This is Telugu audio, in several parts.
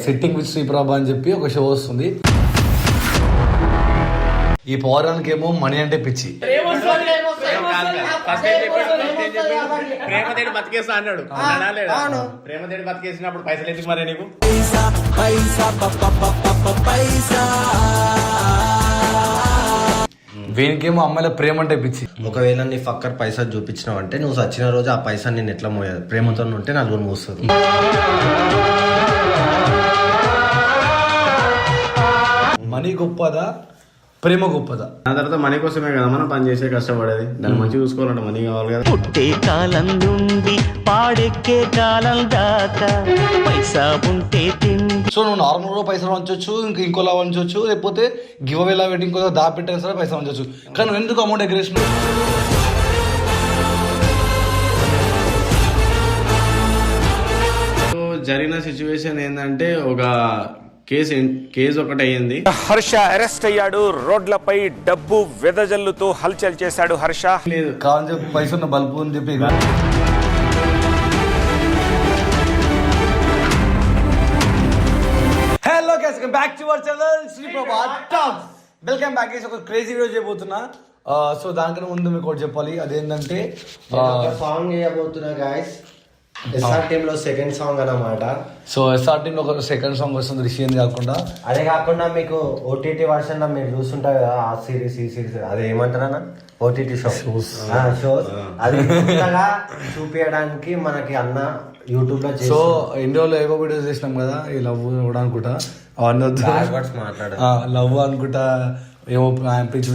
సిట్టింగ్ విత్ శ్రీప్రభ అని చెప్పి ఒక షో వస్తుంది. ఈ పౌరానికి ఏమో మనీ అంటే పిచ్చి. ప్రేమతేడు బతికేస్తా అన్నాడు. ప్రేమతేడు బతికేసినప్పుడు పైసలు ఎందుకు మరి నీకు? వీనికేమో అమ్మాయిల ప్రేమ అంటే పిచ్చి. ఒకవేళ నీ ఫక్కర్ పైసా చూపించినావు అంటే నువ్వు సచ్చిన రోజు ఆ పైసా నేను ఎట్లా మోయాలి? ప్రేమతో ఉంటే నలుగురు మోస్తుంది. మనీ గొప్పదా ప్రేమ గొప్పదా? ఆ తర్వాత మనీ కోసమే కదా మనం పని చేసే కష్టపడేది. దాన్ని మంచిగా చూసుకోవాలంటే మనీ కావాలి కదా. పుట్టే కాలం నుండి పాడెక్కే కాలం దాకా పైసా ఉంటే సో నువ్వు నార్మల్ గా పైసలు వంచవచ్చు, ఇంకోలా వంచవచ్చు, లేకపోతే గివ్ అవేలా పెట్టి ఇంకో దాపెట్టిన సరే పైసలు వంచవచ్చు. కానీ నువ్వు ఎందుకు అమౌంట్ ఎగ్రేషన్? జరిగిన సిచ్యువేషన్ ఏంటంటే ఒక కేసు ఒకటి అయ్యింది. హర్ష అరెస్ట్ అయ్యాడు. రోడ్లపై డబ్బు వెదజల్లుతూ హల్చల్ చేశాడు హర్ష. లేదు కావాలని చెప్పి పైసలు బల్బు అని చెప్పి. Hello guys, back to our channel Sriprabha talks. Welcome back guys. ఒక క్రేజీ వీడియో చేయబోతున్నా. సో దానికన్నా ముందు మీకు ఒకటి చెప్పాలి. అదేంటంటే సాంగ్ చేయబోతున్నా గాయస్. ఎస్ఆర్ టీమ్ లో సెకండ్ సాంగ్ అన్నమాట. సో ఎస్ఆర్ టీమ్ లో ఒక సెకండ్ సాంగ్ వస్తుంది రిషియన్ కాకుండా. అదే కాకుండా మీకు ఓటీటీ వర్షన్ లో మీరు చూస్తుంటారు కదా, ఆ సిరీస్ ఈ సిరీస్ అదే ఏమంటారా ఓటీటీ షోస్. అది చూపించడానికి మనకి అన్న యూట్యూబ్ లో. సో ఇండియాలో ఏవో వీడియోస్ చేసినాం కదా, ఈ లవ్ కూడా అనుకుంటా మాట్లాడ లవ్ అనుకుంటా, ఏవో పిచ్చి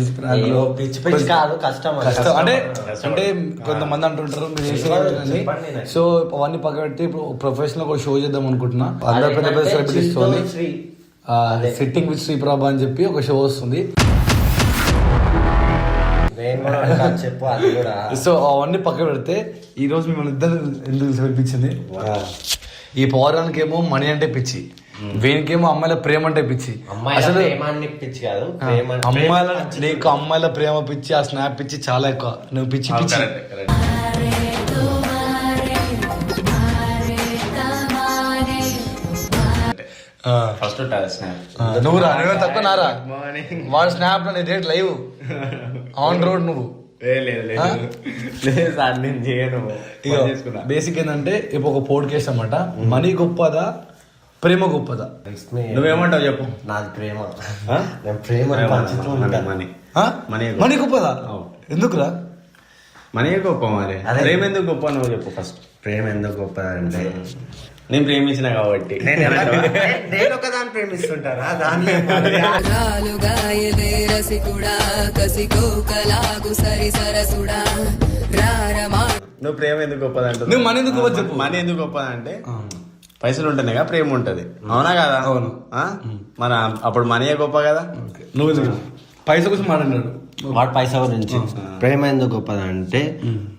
పిచ్చి కాదు కష్టం అంటే కొంతమంది అంటుంటారు మీరు చేసేది. సో అవన్నీ పక్క పెట్టి ప్రొఫెషనల్ ఒక షో చేద్దాం అనుకుంటున్నా. అందరు పెద్ద పెద్ద సెలబ్రిటీస్ సిట్టింగ్ విత్ శ్రీప్రభ అని చెప్పి ఒక షో వస్తుంది. చెప్పు అది కూడా. సో అవన్నీ పక్క పెడితే ఈ రోజు మిమ్మల్ని ఇద్దరు ఎందుకు పిలిపించింది? ఈ పౌరానికి ఏమో మనీ అంటే పిచ్చి, వీనికేమో అమ్మాయిల ప్రేమ అంటే పిచ్చి. అసలు పిచ్చి కాదు, నీకు అమ్మాయిల ప్రేమ పిచ్చి, ఆ స్నాప్ పిచ్చి చాలా ఎక్కువ. నువ్వు పిచ్చి పిచ్చి. ఫస్ట్ నువ్వు రా, నువ్వే తక్కువ నారా. వాడు స్నాప్ లో డేట్ లైవ్ ఆన్ రోడ్. నువ్వు బేసిక్ ఏంటంటే ఇప్పుడు ఒక పోడ్కేస్ట్ అన్నమాట. మనీ గొప్పదా ప్రేమ గొప్పదా? నువ్వేమంటావు చెప్పు. నాది ప్రేమ. ప్రేమ మనీ గొప్పదా? ఎందుకురా మనీ గొప్ప? మరి ప్రేమ ఎందుకు గొప్ప నువ్వు చెప్పు ఫస్ట్. ప్రేమ ఎందుకు గొప్ప అంటే నేను ప్రేమించిన కాబట్టి. నేను ఒకదాన్ని ప్రేమిస్తుంటారా? నువ్వు ప్రేమ ఎందుకు గొప్పదంటే నువ్వు మనీ ఎందుకు గొప్ప చెప్పు. మనీ ఎందుకు గొప్పదంటే పైసలు ఉంటేనే కదా ప్రేమ ఉంటది. అవునా కదా? అవును. మన అప్పుడు మనీయే గొప్ప కదా. నువ్వు పైసా కోసం మాట్లాడినాడు వాడు పైసా గురించి. ప్రేమ ఎందుకు గొప్పదంటే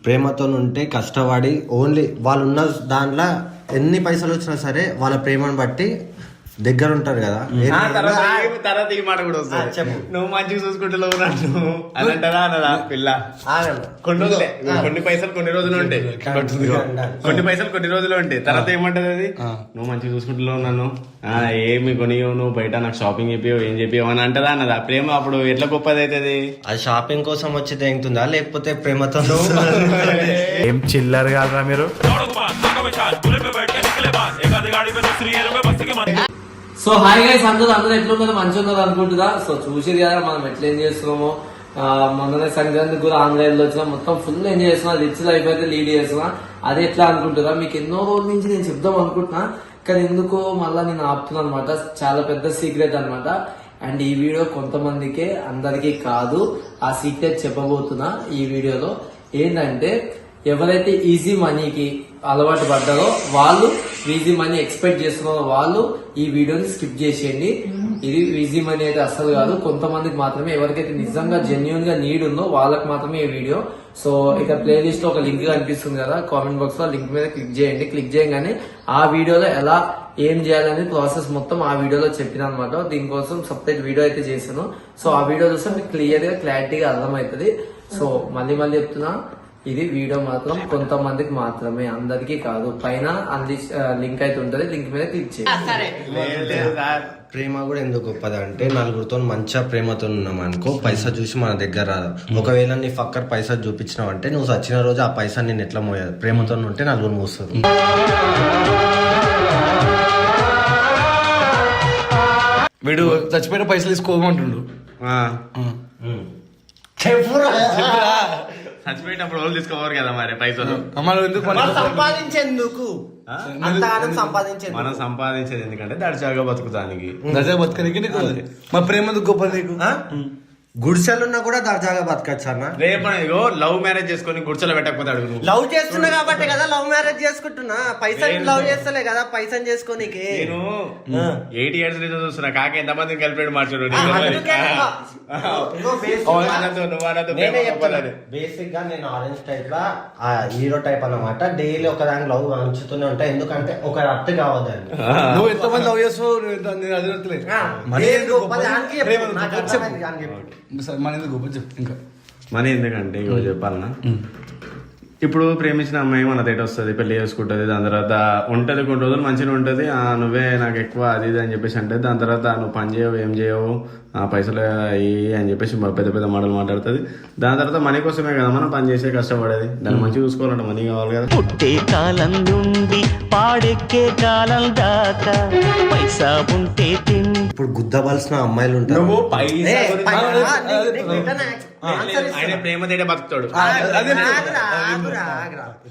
ప్రేమతో ఉంటే కష్టపడి ఓన్లీ వాళ్ళు ఉన్న దాంట్లో ఎన్ని పైసలు వచ్చినా సరే వాళ్ళ ప్రేమను బట్టి దగ్గర ఉంటారు కదా. తర్వాత ఈ మాట కూడా వస్తుంది. చెప్పు. నువ్వు మంచిగా చూసుకుంటున్నావు అని అంటారా అనదా పిల్ల? కొన్ని రోజులే, కొన్ని పైసలు కొన్ని రోజులు ఉంటాయి, కొన్ని పైసలు కొన్ని రోజులు ఉంటాయి. తర్వాత ఏమంటది అది? నువ్వు మంచిగా చూసుకుంటున్నావు నన్ను, ఏమి కొనియో నువ్వు బయట నాకు షాపింగ్ చెప్పియో ఏం చెప్పియో అని అంటదా అన్నదా? ప్రేమ అప్పుడు ఎట్లా గొప్పది అవుతుంది? అది షాపింగ్ కోసం వచ్చి తెగుతుందా లేకపోతే ప్రేమతో? ఏం చిల్లర్ కాదురా మీరు. సో హాయ్ గైస్, అందరూ ఎట్లున్నారు? మంచిగా ఉన్నారు అనుకుంటున్నా. సో చూసేది కదా మనం ఎట్లా ఏం చేస్తున్నామో. మొన్ననే సంక్రాంతి కూడా ఆన్లైన్ లో వచ్చినా మొత్తం ఫుల్ ఎంజాయ్ చేస్తున్నా. రిచ్ లైఫ్ అయితే లీడ్ చేస్తున్నా. అది ఎట్లా అనుకుంటున్నా, మీకు ఎన్నో రోజుల నుంచి నేను చెప్దాం అనుకుంటున్నా, కానీ ఎందుకో మళ్ళా నేను ఆపుతున్నా అనమాట. చాలా పెద్ద సీక్రెట్ అనమాట. అండ్ ఈ వీడియో కొంతమందికే, అందరికీ కాదు. ఆ సీక్రెట్ చెప్పబోతున్నా ఈ వీడియోలో. ఏంటంటే ఎవరైతే ఈజీ మనీకి అలవాటు పడ్డారో వాళ్ళు, ఈజీ మనీ ఎక్స్పెక్ట్ చేస్తున్నారో వాళ్ళు ఈ వీడియోని స్కిప్ చేసేయండి. ఇది ఈజీ మనీ అయితే అస్సలు కాదు. కొంతమందికి మాత్రమే, ఎవరికైతే నిజంగా జెన్యున్ గా నీడ్ ఉందో వాళ్ళకి మాత్రమే ఈ వీడియో. సో ఇక ప్లేలిస్ట్ లో ఒక లింక్ కనిపిస్తుంది కదా కామెంట్ బాక్స్ లో, లింక్ మీద క్లిక్ చేయండి. క్లిక్ చేయగానే ఆ వీడియోలో ఎలా ఏం చేయాలని ప్రాసెస్ మొత్తం ఆ వీడియోలో చెప్పిన అనమాట. దీనికోసం సపరేట్ వీడియో అయితే చేశాను. సో ఆ వీడియో చూస్తే మీకు క్లియర్ గా క్లారిటీగా అర్థమవుతుంది. సో మళ్ళీ చెప్తున్నా, ఇది వీడియో మాత్రం కొంతమందికి మాత్రమే, అందరికీ కాదు. పైన లింక్ అయితే ఉంటది, లింక్ మీద క్లిక్ చేయండి. ప్రేమ కూడా ఎందుకు గొప్పది అంటే నలుగురితో మంచిగా ప్రేమతో ఉన్నాం అనుకో, పైసా చూసి మన దగ్గర రాదు. ఒకవేళ నీ ఫక్కర్ పైసా చూపించినావు అంటే నువ్వు చచ్చిన రోజు ఆ పైసా నేను ఎట్లా మోయాలి, ప్రేమతో ఉంటే నలుగురు మోస్తారు. వీడు చచ్చిపోయిన పైసలు తీసుకోమంటుండు. చచ్చిపోయేటప్పుడు వాళ్ళు తీసుకోవాలి కదా మరి పైసలు. మనం ఎందుకు సంపాదించేందుకు మనం సంపాదించేది ఎందుకంటే దర్జాగా బతుకుతానికి. దర్జాగా బతకనికి నీకు మా ప్రేమ ఎందుకు గొప్ప నీకు? గుడిసెలున్నా కూడా దర్జాగా బతకచ్చు అన్న. రేపు లవ్ మ్యారేజ్ చేసుకొని గుడిసెలో పెట్టకపోతాడు. లవ్ చేస్తున్నా కాబట్టి కదా లవ్ మ్యారేజ్ చేసుకుంటున్నా. పైసలు లవ్ చేస్తలే కదా పైసలు చేసుకోనికి. నేను 8 years నుంచి చూస్తున్నా కాక ఎంతమందిని కలిపి మార్చాడు. బేసిక్ గా నేను ఆరెంజ్ టైప్ లా హీరో టైప్ అన్నమాట. డైలీ ఒక దాని లవ్ అంచుతూనే ఉంటాయి, ఎందుకంటే ఒక అర్థ కావద్దని. నువ్వు ఎంతమంది లవ్ చేస్తావు మన ఎందుకు గొప్ప చెప్పు. ఇంకా మన ఎందుకంటే ఇగో చెప్పాలన్నా, ఇప్పుడు ప్రేమించిన అమ్మాయి మన దగ్గర వస్తుంది, పెళ్లి చేసుకుంటుంది, దాని తర్వాత ఉంటుంది, కొన్ని రోజులు మంచిగా ఉంటుంది, నువ్వే నాకు ఎక్కువ అది ఇది అని చెప్పేసి అంటే, దాని తర్వాత నువ్వు పని చేయవు ఏం చేయవు, పైసలు అయ్యి అని చెప్పేసి పెద్ద పెద్ద మాటలు మాట్లాడుతుంది. దాని తర్వాత మనీ కోసమే కదా మనం పని చేసే కష్టపడేది. దాన్ని మంచిగా చూసుకోవాలంటే మనీ కావాలి కదా. పుట్టే కాలం నుండి పాడెక్కే కాలం దాకా పైసా ఉంటే ఇప్పుడు గుద్దవలసిన అమ్మాయిలు ఉంటారు. నువ్వు ఆయన ప్రేమ తేడే బతుకుతాడు,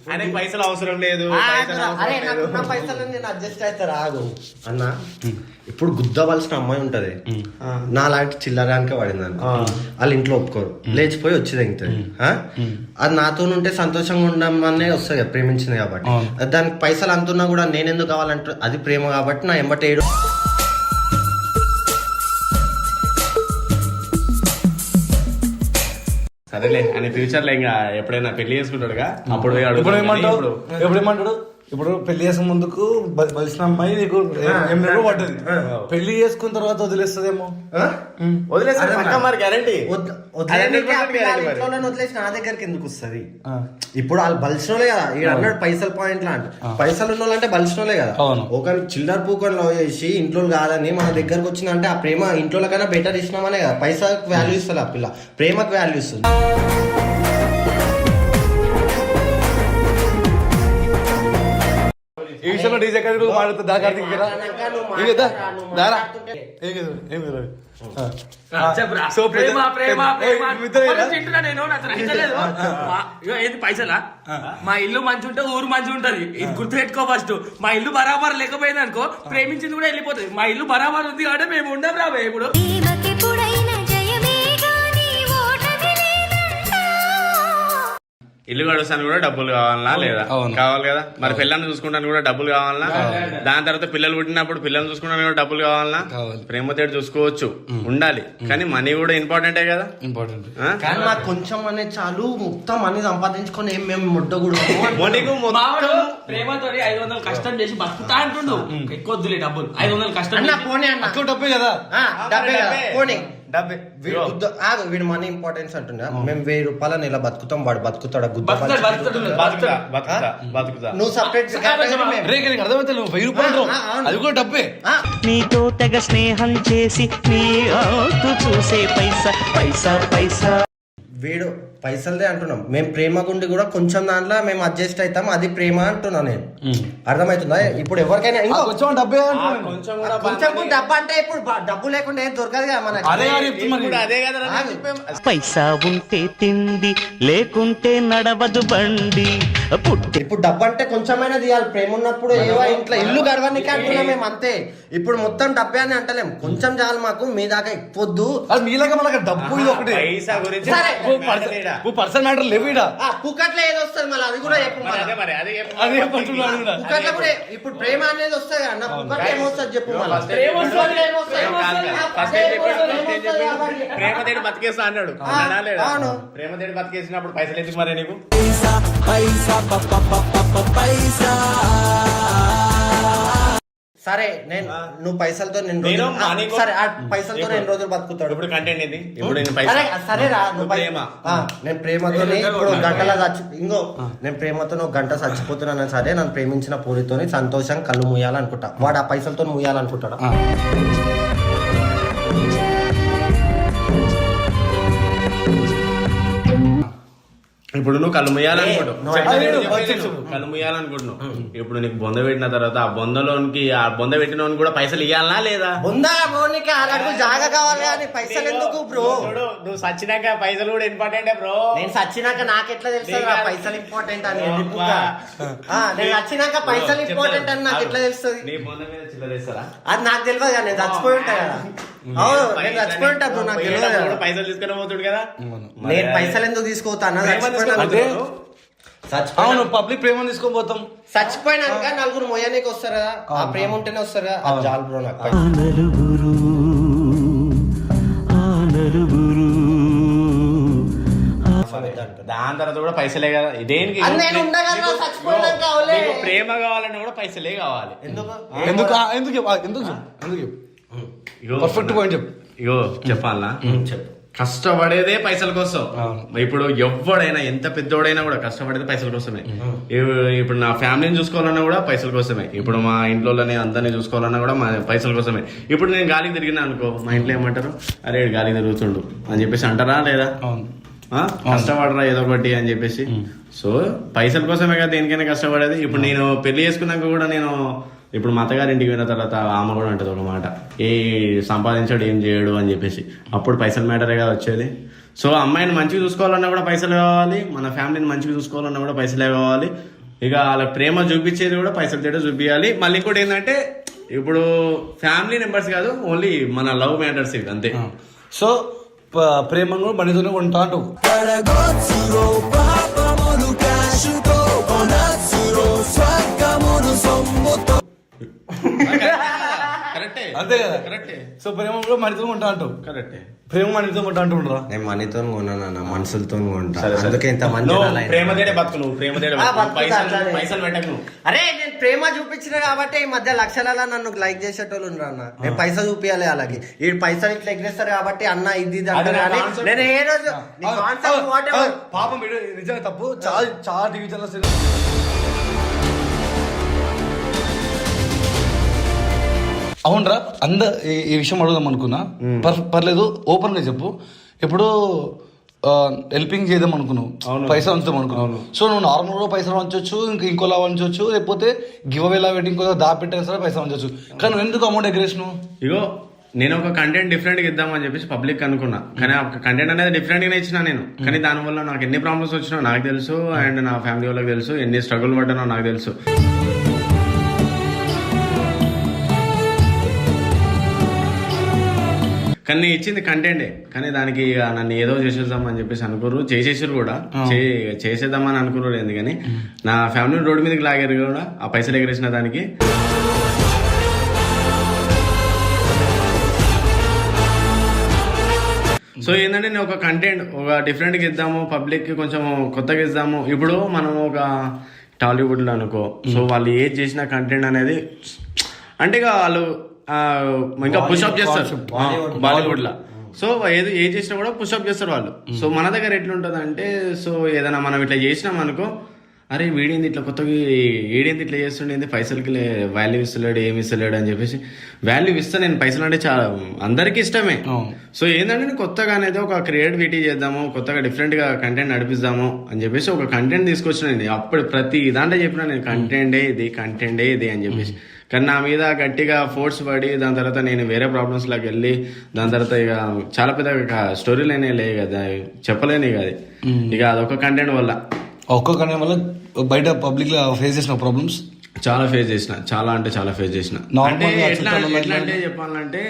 ఆయనకి పైసలు అవసరం లేదు. అడ్జస్ట్ అవుతారు ఆగు అన్న. ఇప్పుడు గుద్దవలసిన అమ్మాయి ఉంటది, నా లాంటి చిల్లరానికే పడింది అన్న. వాళ్ళు ఇంట్లో ఒప్పుకోరు, లేచిపోయి వచ్చేది ఇంకది. అది నాతో ఉంటే సంతోషంగా ఉండమనే వస్తుంది కదా, ప్రేమించింది కాబట్టి. దానికి పైసలు అంతున్నా కూడా నేను ఎందుకు కావాలంటే అది ప్రేమ కాబట్టి నా ఎంబటేడు. సరేలే ఆయన ఫ్యూచర్ లో ఇంకా ఎప్పుడైనా పెళ్లి చేసుకుంటాడుగా, అప్పుడు ఇప్పుడు ఏమంటాడు? ఇప్పుడు పెళ్లి చేసే ముందుకు బలిసిన అమ్మాయి నీకు పడ్డది, పెళ్లి చేసుకున్న తర్వాత వదిలేస్తుందేమో. వదిలేసి నా దగ్గరికి ఎందుకు వస్తుంది? ఇప్పుడు వాళ్ళు బలిసినోలే కదా. ఈడ అన్నాడు పైసలు పాయింట్ లా అంటే, పైసలు ఉన్న వాళ్ళంటే బలిసినోలే కదా. ఒక చిల్లర పూకొని లవ్ చేసి ఇంట్లో కాదని మన దగ్గరకు వచ్చిందంటే ఆ ప్రేమ ఇంట్లో కన్నా బెటర్ ఇచ్చినామనే కదా. పైసకు వాల్యూ ఇస్తుంది ఆ పిల్ల, ప్రేమకు వాల్యూ ఇస్తుంది. ఈ విషయంలో డీజే మాట్లాడుతుంది పైసలా మా ఇల్లు మంచి ఉంటే ఊరు మంచి ఉంటది. ఇది గుర్తు పెట్టుకో ఫస్ట్. మా ఇల్లు బరాబర్ లేకపోయింది అనుకో, ప్రేమించింది కూడా వెళ్ళిపోతుంది. మా ఇల్లు బరాబర్ ఉంది కాబట్టి మేము ఉండం రాబో. ఇప్పుడు ఇల్లు గడుస్తాను కూడా డబ్బులు కావాలనా లేదా? కావాలి కదా. మరి పిల్లల్ని చూసుకుంటాను కూడా డబ్బులు కావాలనా? దాని తర్వాత పిల్లలు పుట్టినప్పుడు పిల్లల్ని చూసుకుంటాను కూడా డబ్బులు కావాలనా? ప్రేమతో చూసుకోవచ్చు, ఉండాలి, కానీ మనీ కూడా ఇంపార్టెంటే కదా. ఇంపార్టెంట్. కానీ నాకు కొంచెం అనేది చాలు, మొత్తం మనీ సంపాదించుకొని ఏం మేము ముట్టకూడదు. ప్రేమతో 500 కష్టం చేసి బతుకుతా అంటుండు. ఎక్కువ వద్దులే డబ్బులు, 500 కష్టం డబ్బే కదా. వీడు మనీ ఇంపార్టెన్స్ అంటున్నా. మేము 1000 రూపాయల నెల బతుకుతాం, వాడు బతుకుతాడా? నువ్వు సపరేట్ అర్థమైతే నువ్వు 1000 రూపాయలు అది కూడా డబ్బే. నీతో తెగ స్నేహం చేసి నీ చూసే పైసా పైసా పైసా. వీడు పైసలదే అంటున్నాం. మేము ప్రేమ గుండి కూడా కొంచెం దాంట్లో మేము అడ్జస్ట్ అవుతాం, అది ప్రేమ అంటున్నా నేను. అర్థమవుతుందా? ఇప్పుడు ఎవరికైనా కొంచెం డబ్బే, కొంచెం డబ్బు అంటే ఇప్పుడు డబ్బు లేకుండా ఏం దొరకదు కదా మనకి. అదే కదా, పైసా ఉంటే తిండి, లేకుంటే నడవదు బండి. ఇప్పుడు డబ్బు అంటే కొంచెమైనా తీయాలి. ప్రేమ ఉన్నప్పుడు ఏవో ఇంట్లో ఇల్లు గడవడానికి అంటున్నాం మేము, అంతే. ఇప్పుడు మొత్తం డబ్బే అని అంటలేం, కొంచెం చాలు మాకు, మీ దాకా ఎక్కువద్దు. మీలాగా మనకు డబ్బు ఇది ఒకటి. పైసా గురించి పర్సనల్ మ్యాటర్ లేవు. పుక్కట్లో ఏది వస్తుంది మళ్ళీ అది కూడా చెప్పు. పుక్కట్లో కూడా ఇప్పుడు ప్రేమ అనేది వస్తుంది అన్న, పుక్కట్లో ఏమొస్తుంది చెప్పు. ప్రేమ తేడు బతికేస్తా అన్నాడు. ప్రేమ తేడు బతికేసినప్పుడు పైసలు ఎందుకు మరి నీకు? సరే నువ్వు పైసలతో సరే ఆ పైసలతో ఎన్ని రోజులు బతుకుతాడు ఇప్పుడు కంటెంట్ ఏంది ఇప్పుడు నేను సరేరా నువ్వు ప్రేమ నేను ప్రేమతో ఇప్పుడు గంటలా నేను ప్రేమతో ఒక గంట చచ్చిపోతున్నాను సరే నన్ను ప్రేమించిన పూరితోని సంతోషం కళ్ళు మూయాలనుకుంటా వాడు ఆ పైసలతో మూయాలనుకుంటాడా ఇప్పుడు నువ్వు కళ్ళు ముయ్యాలనుకుంటున్నావు కళ్ళు ముయ్యాలనుకుంటున్నావు ఇప్పుడు నీకు బొంద పెట్టిన తర్వాత ఆ బొందలోనికి ఆ బొంద పెట్టిన కూడా పైసలు ఇవ్వాలనా లేదా జాగా కావాలి అని పైసలు ఎందుకు బ్రో నువ్వు సచ్చినాక పైసలు కూడా ఇంపార్టెంట్ బ్రో నేను సచ్చినాక నాకెట్లా తెలుస్తుంది పైసలు ఇంపార్టెంట్ అని నేను సచ్చినాక పైసలు ఇంపార్టెంట్ అని నాకు ఎట్లా తెలుస్తుంది నీ బొంద మీద చిల్లరేస్తారా అది నాకు తెలియదు కదా నేను చచ్చిపోయి ఉంటా కదా అవును నేను చచ్చిపోయి ఉంటా బ్రో నాకు తెలియదు పైసలు తీసుకుని పోతుడు కదా నేను పైసలు ఎందుకు తీసుకోతాను అవును పబ్లిక్ ప్రేమ తీసుకొని పోతాం చచ్చిపోయినాక నలుగురు మొయ్యానికి వస్తారు కదా ఆ ప్రేమ ఉంటేనే వస్తారు కదా అది చాలు బ్రో నాకు దాని తర్వాత కూడా పైసలే కదా దేనికి ప్రేమ కావాలన్నా కూడా పైసలే కావాలి పర్ఫెక్ట్ పాయింట్ చెప్పు ఇగో చెప్పాలనా చెప్పు కష్టపడేదే పైసల కోసం ఇప్పుడు ఎవడైనా ఎంత పెద్దోడైనా కూడా కష్టపడేది పైసల కోసమే ఇప్పుడు నా ఫ్యామిలీని చూసుకోవాలన్నా కూడా పైసల కోసమే ఇప్పుడు మా ఇంట్లోనే అందరినీ చూసుకోవాలన్నా కూడా మా పైసల కోసమే ఇప్పుడు నేను గాలికి తిరిగినా అనుకో మా ఇంట్లో ఏమంటారు అరే గాలికి తిరుగుతుండు అని చెప్పేసి అంటారా లేదా కష్టపడరా ఏదో ఒకటి అని చెప్పేసి సో పైసల కోసమే కదా దేనికైనా కష్టపడేది ఇప్పుడు నేను పెళ్లి చేసుకున్నాక కూడా నేను ఇప్పుడు మా అత్తగారి ఇంటికి పోయిన తర్వాత ఆమె కూడా అంటది ఒక మాట ఏ సంపాదించాడు ఏం చేయడు అని చెప్పేసి అప్పుడు పైసలు మ్యాటరే కదా వచ్చేది సో అమ్మాయిని మంచిగా చూసుకోవాలన్నా కూడా పైసలు కావాలి మన ఫ్యామిలీని మంచిగా చూసుకోవాలన్నా కూడా పైసలే కావాలి ఇక వాళ్ళ ప్రేమ చూపించేది కూడా పైసలు తేడా చూపించాలి మళ్ళీ ఇంకోటి ఏంటంటే ఇప్పుడు ఫ్యామిలీ మెంబర్స్ కాదు ఓన్లీ మన లవ్ మ్యాటర్స్ ఇది అంతే సో ప్రేమను కూడా బండితోనే ఉంటా అంటూ కరెక్టే అంతే కదా కరెక్టే సో ప్రేమ కూడా మనతో ఉంటా అంటావు కరెక్టే ప్రేమ మనతో ఉంటా అంటుండ్రా నేను మనీతో కొన్నాను మనుషులతో కొంటా అందుకే ఇంత మంచి ప్రేమదేడే బతుకు నువ్వు ప్రేమదేడే పైసలు పెట్టకు అరే నేను ప్రేమ చూపించిన కాబట్టి ఈ మధ్య లక్షలలో నన్ను లైక్ చేసేటోళ్ళు ఉన్నారు అన్న నేను పైసలు చూపించాలి అలాగే ఈ పైసలు ఇట్లా ఎగిరేస్తారు కాబట్టి అన్న ఇది అంటారు కానీ నేను ఏ రోజు పాపం నిజంగా తప్పు చాలా చాలా టీవీ ఛానల్స్ అవునరా ఈ విషయం అడుగుదాం అనుకున్నా పర్లేదు ఓపెన్ గా చెప్పు ఇప్పుడు హెల్పింగ్ చేద్దాం అనుకున్నావు పైసలు వంచుదాం అనుకున్నావు సో నువ్వు నార్మల్ గా పైసలు వంచవచ్చు ఇంకోలా వంచవచ్చు లేకపోతే గివ్ అవేలా పెట్టి ఇంకో దాపెట్టిన సరే పైసలు వంచవచ్చు కానీ నువ్వు ఎందుకు అమౌంట్ ఎగ్రేషన్ ఇగో నేను ఒక కంటెంట్ డిఫరెంట్ గా ఇద్దామని చెప్పేసి పబ్లిక్ అనుకున్నా కానీ ఆ కంటెంట్ అనేది డిఫరెంట్ గానే ఇచ్చినా నేను కానీ దానివల్ల నాకు ఎన్ని ప్రాబ్లమ్స్ వచ్చినా నాకు తెలుసు అండ్ నా ఫ్యామిలీ వాళ్ళకి తెలుసు ఎన్ని స్ట్రగుల్ పడ్డానో నాకు తెలుసు కానీ నేను ఇచ్చింది కంటెంటే కానీ దానికి నన్ను ఏదో చేసేద్దాం అని చెప్పేసి అనుకోరు చేసేసారు కూడా చేసేద్దామని అనుకున్నారు ఎందుకని నా ఫ్యామిలీ రోడ్డు మీదకి లాగారు కూడా ఆ పైసలు ఎగరేసిన దానికి సో ఏంటంటే నేను ఒక కంటెంట్ ఒక డిఫరెంట్గా ఇద్దాము పబ్లిక్ కి కొంచెం కొత్తగా ఇద్దాము ఇప్పుడు మనం ఒక టాలీవుడ్ లో అనుకో సో వాళ్ళు ఏది చేసిన కంటెంట్ అనేది అంటే వాళ్ళు ఇంకా పుషప్ చేస్తారు బాలీవుడ్ లా సో ఏ చేసినా కూడా పుషప్ చేస్తారు వాళ్ళు సో మన దగ్గర ఎట్లుంటది అంటే సో ఏదైనా మనం ఇట్లా చేసినాం అనుకో అరే వీడేంది ఇట్లా కొత్తగా ఏడేంది ఇట్లా చేస్తుండేంది పైసలకి వాల్యూ ఇస్తలేడు ఏమి ఇస్తలేడు అని చెప్పేసి వాల్యూ ఇస్తా నేను పైసలు అంటే చాలా అందరికీ ఇష్టమే సో ఏంటంటే నేను కొత్తగా అనేది ఒక క్రియేటివిటీ చేద్దాము కొత్తగా డిఫరెంట్ గా కంటెంట్ నడిపిద్దాము అని చెప్పేసి ఒక కంటెంట్ తీసుకొచ్చినండి అప్పుడు ప్రతి దాంట్లో చెప్పినా నేను కంటెంటే ఇది అని చెప్పేసి కానీ నా మీద గట్టిగా ఫోర్స్ పడి దాని తర్వాత నేను వేరే ప్రాబ్లమ్స్ లాగా వెళ్ళి దాని తర్వాత ఇక చాలా పెద్ద స్టోరీ లైనే లే కదా చెప్పలేని ఇక అది ఇక అదొక కంటెంట్ వల్ల ఒక్క కంటెంట్ వల్ల బయట పబ్లిక్ లో ఫేస్ చేసిన ప్రాబ్లమ్స్ చాలా ఫేస్ చేసిన చాలా ఫేస్ చేసిన అంటే ఎట్లా అంటే చెప్పాలంటే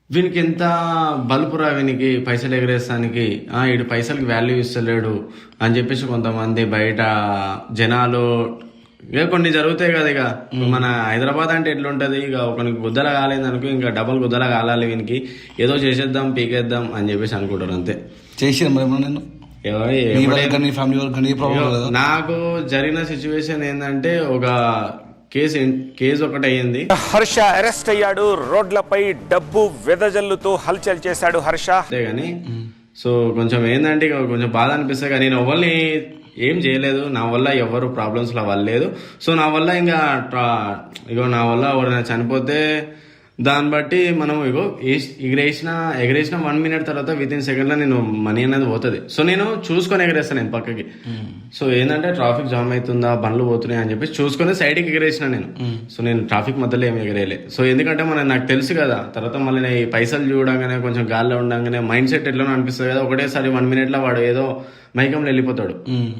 వీనికి ఎంత బలుపురా వీనికి పైసలు ఎగరేస్తానికి వీడు పైసలకి వాల్యూ ఇస్తలేడు అని చెప్పేసి కొంతమంది బయట జనాలు ఇక కొన్ని జరుగుతాయి కదా ఇక మన హైదరాబాద్ అంటే ఎట్లుంటది ఇక ఒకరికి గుద్దల కాలేదు అనుకో ఇంకా డబల్ గుద్దల కాలాలి వీనికి ఏదో చేసేద్దాం పీకేద్దాం అని చెప్పేసి అనుకుంటారు అంతే చేసిన నేను నాకు జరిగిన సిచ్యువేషన్ ఏంటంటే ఒక కేసు ఒకటి అయ్యింది. హర్ష అరెస్ట్ అయ్యాడు. రోడ్లపై డబ్బు వెదజల్లుతూ హల్చల్ చేశాడు హర్ష. అంతే కానీ సో కొంచెం ఏంటంటే కొంచెం బాధ అనిపిస్తుంది. కానీ నేను ఎవరిని ఏం చేయలేదు, నా వల్ల ఎవరు ప్రాబ్లమ్స్లో అవ్వలేదు. సో నా వల్ల ఇంకా నా వల్ల ఎవరైనా చనిపోతే దాన్ని బట్టి మనం ఎగరేసిన 1 minute తర్వాత విత్ ఇన్ సెకండ్లో నేను మనీ అనేది పోతుంది. సో నేను చూసుకొని ఎగరేస్తాను నేను పక్కకి. సో ఏంటంటే ట్రాఫిక్ జామ్ అవుతుందా, బండ్లు పోతున్నాయి అని చెప్పి చూసుకొని సైడ్కి ఎగరేసిన నేను. సో నేను ట్రాఫిక్ మధ్యలో ఏమి ఎగరేయలే. సో ఎందుకంటే నాకు తెలుసు కదా, తర్వాత మళ్ళీ ఈ పైసలు చూడగానే కొంచెం గాల్లో ఉండగానే మైండ్ సెట్ ఎట్లా అనిపిస్తుంది కదా, ఒకటేసారి 1 minute వాడు ఏదో మైకంలో వెళ్ళిపోతాడు,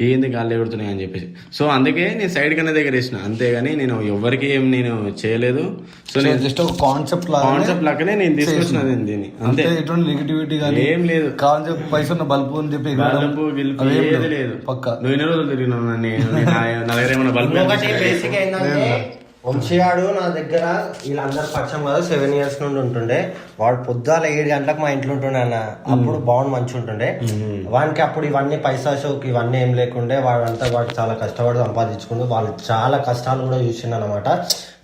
ఏంది గాల్లో ఎగురుతున్నాయి అని చెప్పేసి. సో అందుకే నేను సైడ్ కన్నా ఎగరేసిన, అంతేగాని నేను ఎవరికి ఏం నేను చేయలేదు. సో నేను జస్ట్ ఒక కాన్సెప్ట్ లాగానే నేను తీసుకొచ్చిన దీన్ని, అంతే. ఎటువంటి నెగిటివిటీ కానీ ఏం లేదు. కాన్సెప్ట్ పైసలు బల్బు అని చెప్పి ఏది లేదు. పక్క నువ్వు ఎన్ని రోజులు తిరిగినావు నా దగ్గర ఏమన్నా బల్బు? ఒకటి బేసిక్ ఏంటంటే వంశీగాడు నా దగ్గర వీళ్ళందరూ పరిచయం కదా 7 years నుండి ఉంటుండే. వాడు పొద్దుల 7 గంటలకు మా ఇంట్లో ఉంటుండే అన్న. అప్పుడు బాగుంది, మంచిగా ఉంటుండే. వానికి అప్పుడు ఇవన్నీ పైసా షోకి ఇవన్నీ ఏం లేకుండే. వాడు చాలా కష్టపడి సంపాదించుకుంటూ వాళ్ళు చాలా కష్టాలు కూడా చూసిండు అనమాట.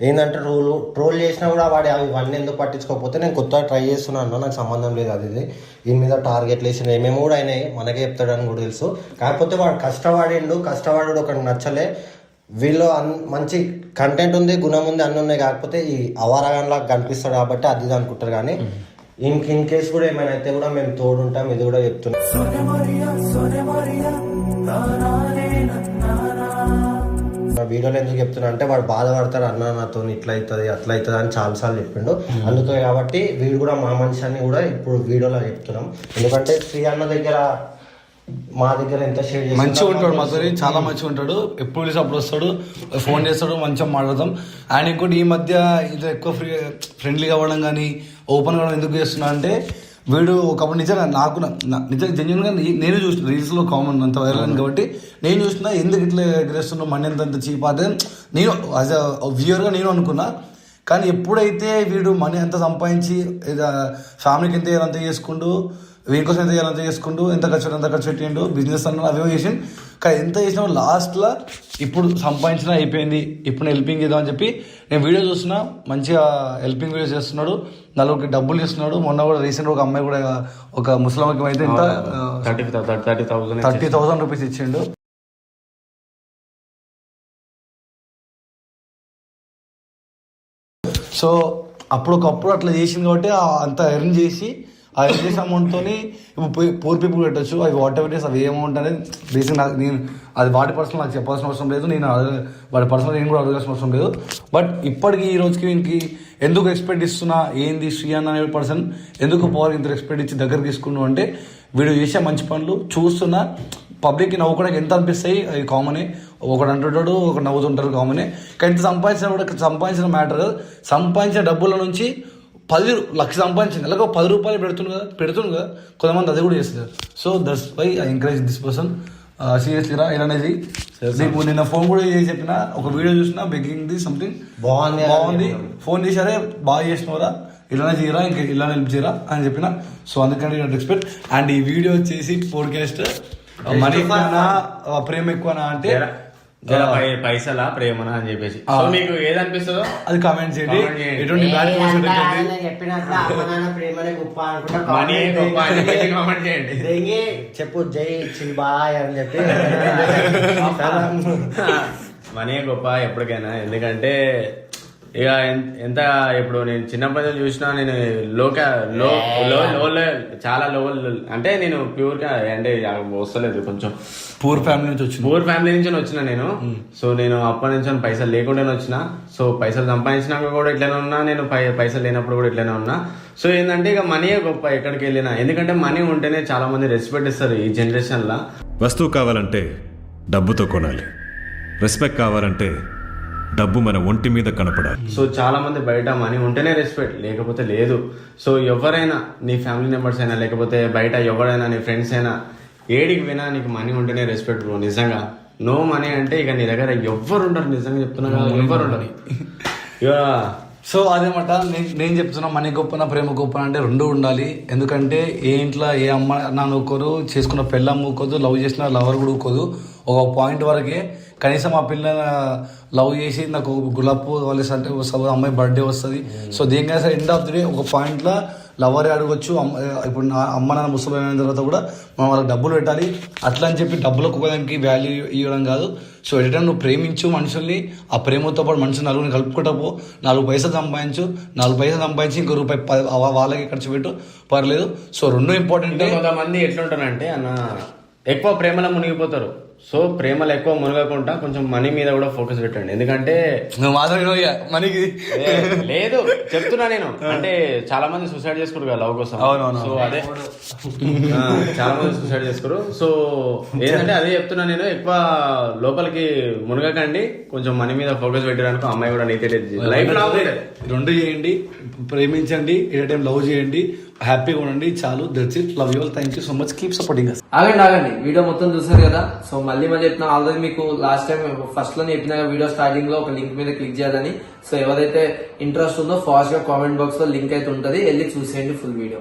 ఏంటంటే ట్రోల్ చేసినా కూడా వాడు ఇవన్నీ ఎందుకు పట్టించుకోకపోతే నేను కొత్తగా ట్రై చేస్తున్నాను, నాకు సంబంధం లేదు అది దీని మీద టార్గెట్లు వేసిన ఏమేమి కూడా అయినాయి, మనకే చెప్తాడని కూడా తెలుసు. కాకపోతే వాడు కష్టపడు ఒకటి నచ్చలే. వీళ్ళు మంచి కంటెంట్ ఉంది, గుణం ఉంది, అన్నీ ఉన్నాయి. కాకపోతే ఈ అవారగాన్లాగా కనిపిస్తాడు కాబట్టి అది అనుకుంటారు. కానీ ఇన్ కేసు కూడా ఏమైనా అయితే కూడా మేము తోడుంటాం, ఇది కూడా చెప్తున్నాం. వీడియోలో ఎందుకు చెప్తున్నా అంటే వాడు బాధపడతాడు, అన్న నాతో ఇట్లా అవుతుంది అట్లా అవుతుంది అని చాలాసార్లు చెప్పిండు. అందుకే కాబట్టి వీడు కూడా మా మనిషి అని కూడా ఇప్పుడు వీడియోలో చెప్తున్నాం. ఎందుకంటే శ్రీ అన్న దగ్గర మా దగ్గర ఎంత షేర్ చేసి మంచిగా ఉంటాడు, మాతో చాలా మంచిగా ఉంటాడు. ఎప్పుడు అప్పుడు వస్తాడు, ఫోన్ చేస్తాడు, మంచిగా మాట్లాడతాం. అండ్ ఇంకోటి ఈ మధ్య ఇది ఎక్కువ ఫ్రెండ్లీగా అవ్వడం కానీ ఓపెన్ కావడం ఎందుకు చేస్తున్నా అంటే వీడు ఒకప్పుడు నిజంగా నిజంగా జెన్యున్గా నేను చూసిన రీల్స్లో కామన్ అంత వైరల్ అయింది కాబట్టి నేను చూస్తున్నా ఎందుకు ఇట్లా ఎగరేస్తున్నావు, మనీ ఎంత చీప్ అదే నేను యాజ్ అ వ్యూవర్గా నేను అనుకున్నా. కానీ ఎప్పుడైతే వీడు మనీ ఎంత సంపాదించి ఫ్యామిలీకి ఎంత చేసుకుంటూ వీనికోసం ఎంత చేసుకుంటూ ఎంత ఖర్చు పెట్టిండు, బిజినెస్ అన్న అవే చేసి కానీ ఎంత చేసినా లాస్ట్లో ఇప్పుడు సంపాదించినా అయిపోయింది, ఇప్పుడు నేను హెల్పింగ్ చేద్దామని చెప్పి నేను వీడియో చూస్తున్నా. మంచిగా హెల్పింగ్ వీడియోస్ చేస్తున్నాడు, నలుగురికి డబ్బులు ఇస్తున్నాడు. మొన్న కూడా రీసెంట్గా ఒక అమ్మాయి కూడా ఒక ముస్లింకి అయితే ఎంత 30,000 రూపీస్ ఇచ్చిండు. సో అప్పుడొకప్పుడు అట్లా చేసింది కాబట్టి అంత ఎర్న్ చేసి ఆ ఎర్న్ చేసిన అమౌంట్తో ఇప్పుడు పూర్ పీపుల్ పెట్టచ్చు. అవి వాట్ ఎవర్ ఇస్ అవి ఏ అమౌంట్ అనేది బేసిక్ నేను అది వాటి పర్సనల్ నాకు చెప్పాల్సిన అవసరం లేదు, నేను వాటి పర్సనల్ నేను కూడా అడగాల్సిన అవసరం లేదు. బట్ ఇప్పటికి ఈ రోజుకి వీనికి ఎందుకు రెస్పెక్ట్ ఇస్తున్నా, ఏంది శ్రీ అన్న అనే పర్సన్ ఎందుకు పవర్ ఇంత రెస్పెక్ట్ ఇచ్చి దగ్గర తీసుకున్నావు అంటే వీడు చేసే మంచి పనులు చూస్తున్నా. పబ్లిక్కి నవ్వుకోవడానికి ఎంత అనిపిస్తాయి అవి కామనే, ఒకడు అంటుంటాడు ఒకడు నవ్వుతుంటారు కామనే. కానీ ఎంత సంపాదించిన మ్యాటర్ కాదు, సంపాదించిన డబ్బుల నుంచి 10 లక్షలు సంపాదించింది నెలకు 10 రూపాయలు పెడుతుంది కదా కొంతమంది అది కూడా చేస్తారు. So that's why I encourage this person seriously రా ఇలానేది. నిన్న ఫోన్ కూడా చెప్పిన ఒక వీడియో చూసినా బెగ్గింగ్ ది సంథింగ్ బాగుంది, ఫోన్ చేశారే బాగా చేసినవరా, ఇలానే చేయరా, ఇంకా ఇలా హెల్ప్ చేయరా అని చెప్పిన. సో అందుకని రెస్పెక్ట్. అండ్ ఈ వీడియో వచ్చేసి పోడ్కాస్ట్ మనీ ఎక్కువనా ప్రేమ ఎక్కువనా అంటే పైసలా ప్రేమనా అని చెప్పేసి మీకు ఏదనిపిస్తుందో అది కామెంట్ చేయండి. ఎటువంటి చెప్పు జై చిల్బాయ్ అని చెప్పి మనీ గొప్ప ఎప్పటికైనా. ఎందుకంటే ఇక ఎంత ఇప్పుడు నేను చిన్నప్పటి నుంచి చూసినా నేను చాలా లో అంటే నేను ప్యూర్ గా అంటే వస్తలేదు, కొంచెం పూర్ ఫ్యామిలీ నుంచి వచ్చిన నేను. సో నేను అప్పటి నుంచి పైసలు లేకుండానే వచ్చిన. సో పైసలు సంపాదించినాక కూడా ఇట్లనే ఉన్నా, నేను పైసలు లేనప్పుడు కూడా ఇట్లనే ఉన్నా. సో ఏంటంటే ఇక మనీయే గొప్ప ఎక్కడికి వెళ్ళినా. ఎందుకంటే మనీ ఉంటేనే చాలా మంది రెస్పెక్ట్ ఇస్తారు ఈ జనరేషన్ లా. వస్తువు కావాలంటే డబ్బుతో కొనాలి, రెస్పెక్ట్ కావాలంటే డబ్బు మన ఒంటి మీద కనపడాలి. సో చాలా మంది బయట మనీ ఉంటేనే రెస్పెక్ట్, లేకపోతే లేదు. సో ఎవరైనా నీ ఫ్యామిలీ మెంబర్స్ అయినా లేకపోతే బయట ఎవరైనా నీ ఫ్రెండ్స్ అయినా ఏడికి వినా నీకు మనీ ఉంటేనే రెస్పెక్ట్ బ్రో. నిజంగా నో మనీ అంటే ఇక నీ దగ్గర ఎవ్వరు ఉండరు. నిజంగా చెప్తున్నా కదా, ఎవ్వరు ఉండరు. ఇక సో అదేమాట నేను చెప్తున్నా, మనీ గొప్పన ప్రేమ గొప్పన అంటే రెండు ఉండాలి. ఎందుకంటే ఏ ఇంట్లో ఏ అమ్మ నాన్న ఊకోరు, చేసుకున్న పెళ్ళమ్మ ఊకోదు, లవ్ చేసిన లవర్ కూడా ఊకోదు. ఒక పాయింట్ వరకే. కనీసం ఆ పిల్ల లవ్ చేసి నాకు గులాబ్ పువ్వు కావాలి అంటే అమ్మాయి బర్త్డే వస్తుంది. సో దేనికైనా సరే ఎండ్ ఆఫ్ ది డే ఒక పాయింట్లో లవరే అడగొచ్చు. ఇప్పుడు నా అమ్మ నాన్న ముసలి అయిన తర్వాత కూడా మనం వాళ్ళకి డబ్బులు పెట్టాలి. అట్లా అని చెప్పి డబ్బులకు ఒకదానికి వాల్యూ ఇవ్వడం కాదు. సో ఎటైనా నువ్వు ప్రేమించు మనుషుల్ని, ఆ ప్రేమతో పాటు మనుషులు నలుగురిని కలుపుకుంటా పో. 4 పైసలు సంపాదించు, 4 పైసలు సంపాదించి ఇంకో రూపాయి వాళ్ళకి ఖర్చు పెట్టు, పర్లేదు. So 2 important. కొంతమంది ఎట్లుంటారంటే అన్న ఎక్కువ ప్రేమలో మునిగిపోతారు. సో ప్రేమలు ఎక్కువ మునగకుండా కొంచెం మనీ మీద కూడా ఫోకస్ పెట్టండి. ఎందుకంటే నువ్వు మాత్రం మనకి లేదు చెప్తున్నా నేను, అంటే చాలా మంది సూసైడ్ చేసుకోరు కదా లవ్ కోసం. సో అదే చాలా మంది సూసైడ్ చేసుకోరు. సో ఏంటంటే అదే చెప్తున్నా నేను, ఎక్కువ లోపలికి మునగకండి, కొంచెం మనీ మీద ఫోకస్ పెట్టడానికి అమ్మాయి కూడా నీతే లైఫ్ లో 2 చేయండి, ప్రేమించండి, ఏ టైం లవ్ చేయండి, హ్యాపీగా ఉండండి, చాలు. That's it. Love you all. Thank you so much. Keep supporting us. ఆగండి వీడియో మొత్తం చూసారు కదా. సో మళ్ళీ చెప్తున్నా, ఆల్రెడీ మీకు లాస్ట్ టైం ఫస్ట్ లో చెప్పిన వీడియో స్టార్టింగ్ లో ఒక లింక్ మీద క్లిక్ చేయాలని. సో ఎవరైతే ఇంట్రెస్ట్ ఉందో ఫాస్ట్ గా కామెంట్ బాక్స్ లో లింక్ అయితే ఉంటది, వెళ్ళి చూసేయండి ఫుల్ వీడియో.